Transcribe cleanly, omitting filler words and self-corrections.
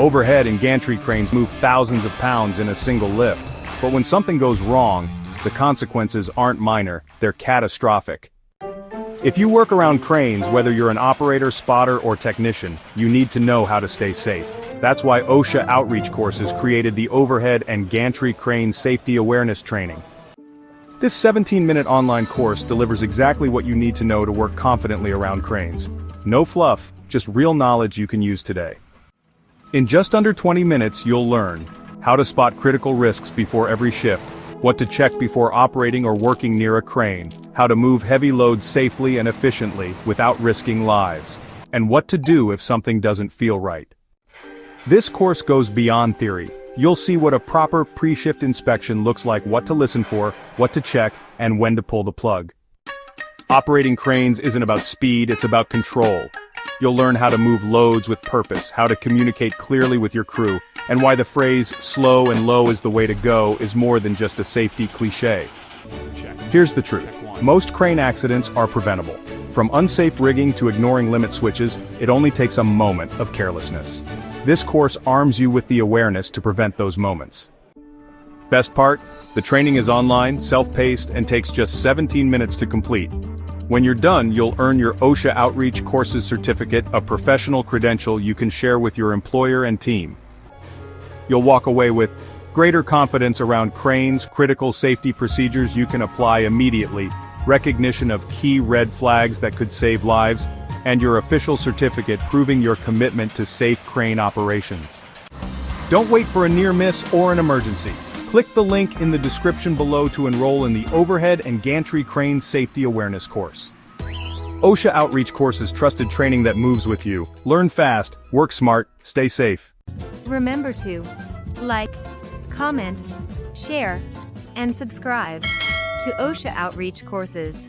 Overhead and gantry cranes move thousands of pounds in a single lift. But when something goes wrong, the consequences aren't minor, they're catastrophic. If you work around cranes, whether you're an operator, spotter, or technician, you need to know how to stay safe. That's why OSHA Outreach Courses created the Overhead and Gantry Crane Safety Awareness Training. This 17-minute online course delivers exactly what you need to know to work confidently around cranes. No fluff, just real knowledge you can use today. In just under 20 minutes, you'll learn how to spot critical risks before every shift, what to check before operating or working near a crane, how to move heavy loads safely and efficiently without risking lives, and what to do if something doesn't feel right. This course goes beyond theory. You'll see what a proper pre-shift inspection looks like, what to listen for, what to check, and when to pull the plug. Operating cranes isn't about speed, it's about control. You'll learn how to move loads with purpose, how to communicate clearly with your crew, and why the phrase, slow and low is the way to go, is more than just a safety cliché. Here's the truth. Most crane accidents are preventable. From unsafe rigging to ignoring limit switches, it only takes a moment of carelessness. This course arms you with the awareness to prevent those moments. Best part? The training is online, self-paced, and takes just 17 minutes to complete. When you're done, you'll earn your OSHA Outreach Courses certificate, a professional credential you can share with your employer and team. You'll walk away with greater confidence around cranes, critical safety procedures you can apply immediately, recognition of key red flags that could save lives, and your official certificate proving your commitment to safe crane operations. Don't wait for a near miss or an emergency. Click the link in the description below to enroll in the Overhead and Gantry Crane Safety Awareness course. OSHA Outreach Courses, trusted training that moves with you. Learn fast, work smart, stay safe. Remember to like, comment, share, and subscribe to OSHA Outreach Courses.